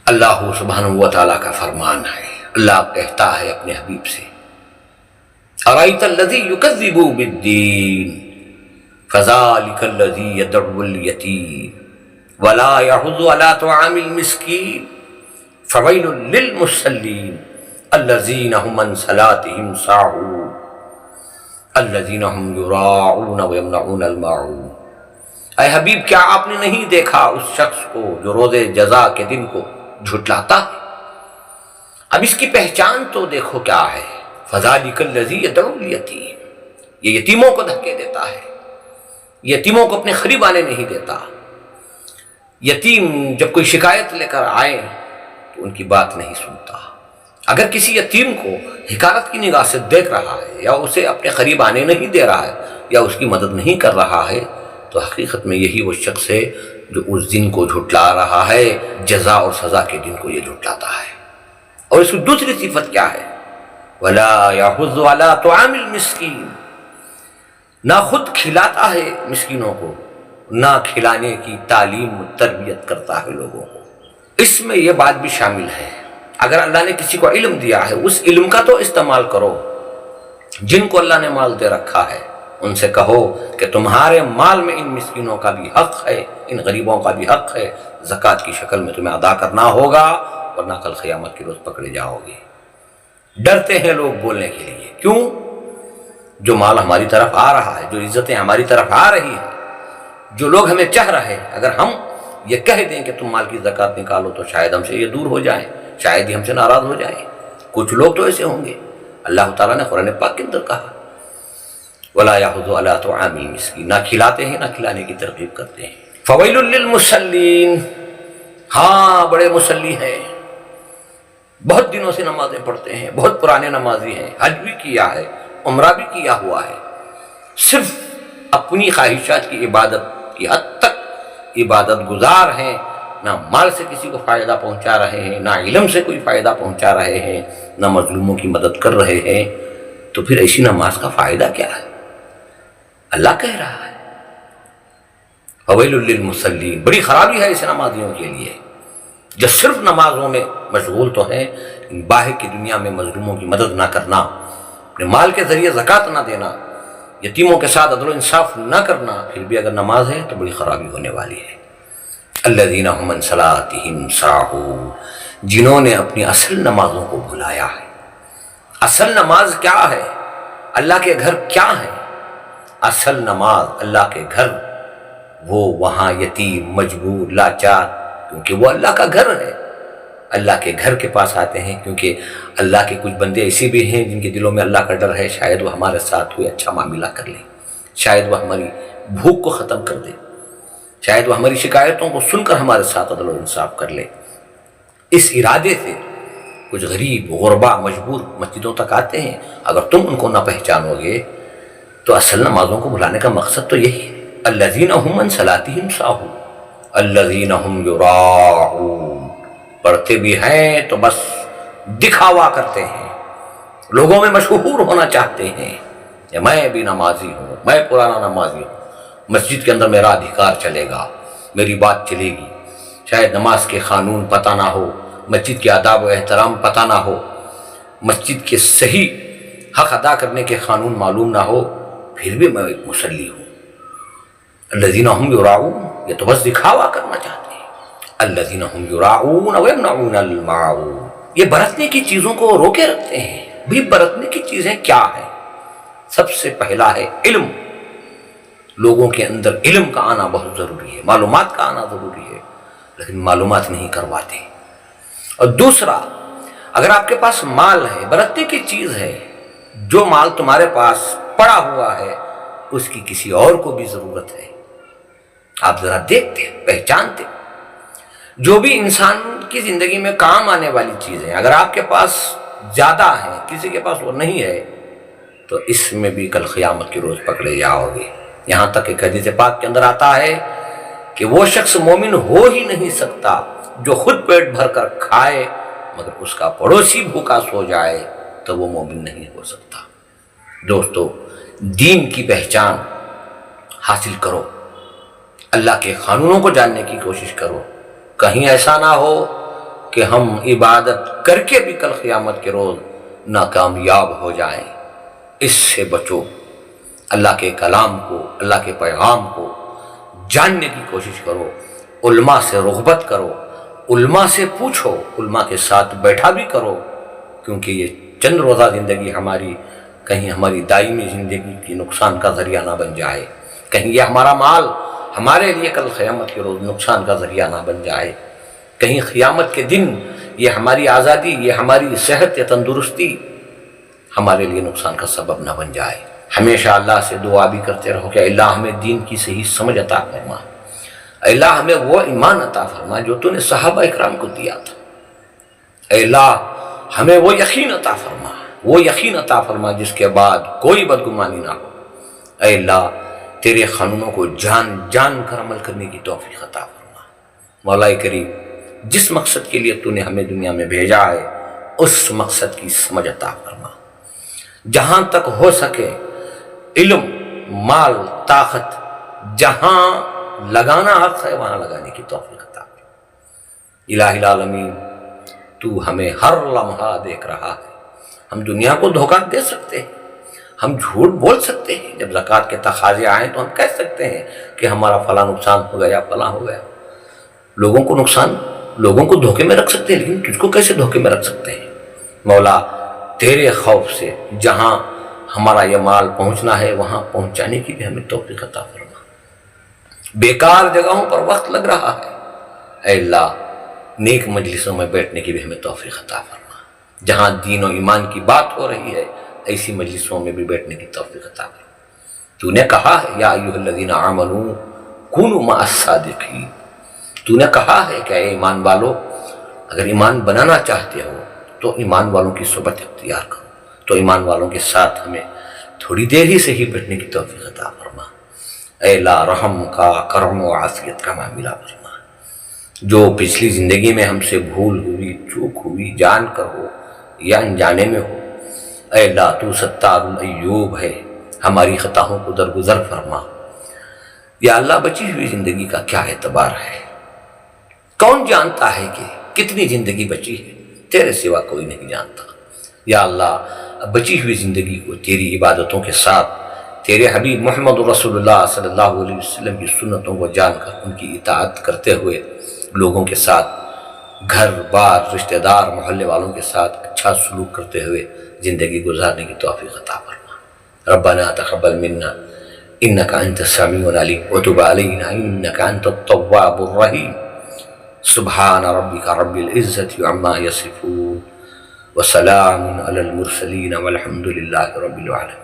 اللہ سبحانہ و تعالیٰ کا فرمان ہے، اللہ کہتا ہے اپنے حبیب سے، ارأیت الذی یکذب بالدین فذلک الذی یدعو الیتیم ولا یحض علی طعام المسکین فویل للمصلین الذین هم عن صلاتهم ساہون الذین هم یراؤون ویمنعون الماعون۔ اے حبیب کیا آپ نے نہیں دیکھا اس شخص کو جو روز جزا کے دن کو جھٹلاتا ہے؟ اب اس کی پہچان تو دیکھو کیا ہے، فذلک الذی یدعو الیتیم، یہ یتیموں کو دھکے دیتا ہے، یتیموں کو اپنے قریب آنے نہیں دیتا۔ یتیم جب کوئی شکایت لے کر آئے تو ان کی بات نہیں سنتا۔ اگر کسی یتیم کو حقارت کی نگاہ سے دیکھ رہا ہے یا اسے اپنے قریب آنے نہیں دے رہا ہے یا اس کی مدد نہیں کر رہا ہے تو حقیقت میں یہی وہ شخص ہے جو اس دن کو جھٹلا رہا ہے، جزا اور سزا کے دن کو یہ جھٹلاتا ہے۔ اور اس کی دوسری صفت کیا ہے؟ وَلَا يَحُضُّ عَلَىٰ طَعَامِ الْمِسْكِينِ، نہ خود کھلاتا ہے مسکینوں کو، نہ کھلانے کی تعلیم تربیت کرتا ہے لوگوں کو۔ اس میں یہ بات بھی شامل ہے، اگر اللہ نے کسی کو علم دیا ہے اس علم کا تو استعمال کرو۔ جن کو اللہ نے مال دے رکھا ہے ان سے کہو کہ تمہارے مال میں ان مسکینوں کا بھی حق ہے، ان غریبوں کا بھی حق ہے، زکوٰۃ کی شکل میں تمہیں ادا کرنا ہوگا ورنہ کل قیامت کے روز پکڑے جاؤ گے۔ ڈرتے ہیں لوگ بولنے کے لیے، کیوں؟ جو مال ہماری طرف آ رہا ہے، جو عزتیں ہماری طرف آ رہی ہیں، جو لوگ ہمیں چاہ رہے ہیں، اگر ہم یہ کہہ دیں کہ تم مال کی زکوٰۃ نکالو تو شاید ہم سے یہ دور ہو جائیں، شاید ہی ہم سے ناراض ہو جائیں۔ کچھ لوگ تو ایسے ہوں گے۔ اللہ تعالیٰ نے قرآن پاک کے اندر کہا وَلَا يَحُضُّ عَلَىٰ طَعَامِ الْمِسْكِينِ، نہ کھلاتے ہیں نہ کھلانے کی ترغیب کرتے ہیں۔ فَوَيْلٌ لِّلْمُصَلِّينَ، ہاں بڑے مصلی ہیں، بہت دنوں سے نمازیں پڑھتے ہیں، بہت پرانے نمازی ہیں، حج بھی کیا ہے، عمرہ بھی کیا ہوا ہے، صرف اپنی خواہشات کی عبادت کی حد تک عبادت گزار ہیں، نہ مال سے کسی کو فائدہ پہنچا رہے ہیں، نہ علم سے کوئی فائدہ پہنچا رہے ہیں، نہ مظلوموں کی مدد کر رہے ہیں، تو پھر ایسی نماز کا فائدہ کیا ہے؟ اللہ کہہ رہا ہے فویل للمصلین، بڑی خرابی ہے ایسے نمازیوں کے لیے جو صرف نمازوں میں مشغول تو ہیں، باہر کی دنیا میں مظلوموں کی مدد نہ کرنا، اپنے مال کے ذریعے زکوٰۃ نہ دینا، یتیموں کے ساتھ عدل و انصاف نہ کرنا، پھر بھی اگر نماز ہے تو بڑی خرابی ہونے والی ہے۔ الذین هم عن صلاتهم ساہون، جنہوں نے اپنی اصل نمازوں کو بھلایا ہے۔ اصل نماز کیا ہے؟ اللہ کے گھر کیا ہے؟ اصل نماز اللہ کے گھر، وہ وہاں یتیم مجبور لاچار، کیونکہ وہ اللہ کا گھر ہے، اللہ کے گھر کے پاس آتے ہیں، کیونکہ اللہ کے کچھ بندے ایسے بھی ہیں جن کے دلوں میں اللہ کا ڈر ہے، شاید وہ ہمارے ساتھ کوئی اچھا معاملہ کر لے، شاید وہ ہماری بھوک کو ختم کر دے، شاید وہ ہماری شکایتوں کو سن کر ہمارے ساتھ عدل و انصاف کر لے۔ اس ارادے سے کچھ غریب غربا مجبور مسجدوں تک آتے ہیں، اگر تم ان کو نہ پہچانو گے تو اصل نمازوں کو بھلانے کا مقصد تو یہی ہے۔ الذین هم عن صلاتهم ساہون الذین هم یراؤون، پڑھتے بھی ہیں تو بس دکھاوا کرتے ہیں، لوگوں میں مشہور ہونا چاہتے ہیں کہ میں بھی نمازی ہوں، میں پرانا نمازی ہوں، مسجد کے اندر میرا ادھیکار چلے گا، میری بات چلے گی، شاید نماز کے قانون پتہ نہ ہو، مسجد کے آداب و احترام پتہ نہ ہو، مسجد کے صحیح حق ادا کرنے کے قانون معلوم نہ ہو، پھر بھی میں ایک مصلی ہوں۔ الذین هم یراؤون، یہ تو بس دکھاوا کرنا چاہتے ہیں۔ الذین هم یراؤون ویمنعون الماعون، یہ برتنے کی چیزوں کو روکے رکھتے ہیں۔ بھی برتنے کی چیزیں کیا ہیں؟ سب سے پہلا ہے علم، لوگوں کے اندر علم کا آنا بہت ضروری ہے، معلومات کا آنا ضروری ہے، لیکن معلومات نہیں کرواتے۔ اور دوسرا، اگر آپ کے پاس مال ہے، برتنے کی چیز ہے، جو مال تمہارے پاس پڑا ہوا ہے اس کی کسی اور کو بھی ضرورت ہے، آپ ذرا دیکھتے پہچانتے۔ جو بھی انسان کی زندگی میں کام آنے والی چیزیں اگر آپ کے پاس زیادہ ہیں، کسی کے پاس وہ نہیں ہے، تو اس میں بھی کل قیامت کے روز پکڑے جاؤ گے۔ یہاں تک کہ حدیث پاک کے اندر آتا ہے کہ وہ شخص مومن ہو ہی نہیں سکتا جو خود پیٹ بھر کر کھائے مگر اس کا پڑوسی بھوکا سو جائے، تو وہ مومن نہیں ہو سکتا۔ دوستو، دین کی پہچان حاصل کرو، اللہ کے قانونوں کو جاننے کی کوشش کرو، کہیں ایسا نہ ہو کہ ہم عبادت کر کے بھی کل قیامت کے روز ناکامیاب ہو جائیں۔ اس سے بچو، اللہ کے کلام کو، اللہ کے پیغام کو جاننے کی کوشش کرو، علماء سے رغبت کرو، علماء سے پوچھو، علماء کے ساتھ بیٹھا بھی کرو، کیونکہ یہ چند روزہ زندگی ہماری کہیں ہماری دائمی زندگی کی نقصان کا ذریعہ نہ بن جائے، کہیں یہ ہمارا مال ہمارے لیے کل قیامت کے روز نقصان کا ذریعہ نہ بن جائے، کہیں قیامت کے دن یہ ہماری آزادی، یہ ہماری صحت یا تندرستی ہمارے لیے نقصان کا سبب نہ بن جائے۔ ہمیشہ اللہ سے دعا بھی کرتے رہو کہ اللہ ہمیں دین کی صحیح سمجھ عطا فرما، اللہ ہمیں وہ ایمان عطا فرما جو تو نے صحابہ اکرام کو دیا تھا، اے اللہ ہمیں وہ یقین عطا فرما، وہ یقین عطا فرما جس کے بعد کوئی بدگمانی نہ ہو، اے اللہ تیرے قانونوں کو جان جان کر عمل کرنے کی توفیق عطا فرما۔ مولا کریم، جس مقصد کے لیے تو نے ہمیں دنیا میں بھیجا ہے اس مقصد کی سمجھ عطا فرما، جہاں تک ہو سکے علم، مال، طاقت جہاں لگانا حق ہے وہاں لگانے کی توفیق عطا فرما۔ الہ العالمین، تو ہمیں ہر لمحہ دیکھ رہا ہے، ہم دنیا کو دھوکہ دے سکتے ہیں، ہم جھوٹ بول سکتے ہیں، جب زکوٰۃ کے تقاضے آئیں تو ہم کہہ سکتے ہیں کہ ہمارا فلاں نقصان ہو گیا، فلاں ہو گیا، لوگوں کو دھوکے میں رکھ سکتے ہیں، لیکن تجھ کو کیسے دھوکے میں رکھ سکتے ہیں؟ مولا تیرے خوف سے جہاں ہمارا یہ مال پہنچنا ہے وہاں پہنچانے کی بھی ہمیں توفیق عطا فرما۔ بیکار جگہوں پر وقت لگ رہا ہے، اے اللہ نیک مجلسوں میں بیٹھنے کی بھی ہمیں توفیق عطا فرما، جہاں دین و ایمان کی بات ہو رہی ہے ایسی مجلسوں میں بھی بیٹھنے کی توفیق عطا فرما۔ تو نے کہا ہے یا ایھا الذین آمنوا کونوا مع الصادقین، تو نے کہا ہے کہ اے ایمان والو اگر ایمان بنانا چاہتے ہو تو ایمان والوں کی صحبت اختیار کرو، تو ایمان والوں کے ساتھ ہمیں تھوڑی دیر ہی سے ہی بیٹھنے کی توفیق عطا فرما۔ اے اللہ رحم کا، کرم و عافیت کا معاملہ فرما، جو پچھلی زندگی میں ہم سے بھول ہوئی، چوک ہوئی، جان کر ہو یا انجانے میں ہو، اے اللہ تو ستار العیوب ہے، ہماری خطاؤں کو درگزر فرما۔ یا اللہ بچی ہوئی زندگی کا کیا اعتبار ہے؟ کون جانتا ہے کہ کتنی زندگی بچی ہے؟ تیرے سوا کوئی نہیں جانتا۔ یا اللہ بچی ہوئی زندگی کو تیری عبادتوں کے ساتھ تیرے حبیب محمد رسول اللہ صلی اللہ علیہ وسلم کی سنتوں کو جان کر ان کی اطاعت کرتے ہوئے لوگوں کے ساتھ، گھر بار، رشتہ دار، محلے والوں کے ساتھ اچھا سلوک کرتے ہوئے زندگی گزارنے کی توفیق عطا فرما۔ ربنا تقبل منا انک انت السمیع العلیم وتب علینا انک انت التواب الرحیم۔ سبحان ربک رب العزة عما یصفون وسلام علی المرسلین والحمد للہ رب العالمین۔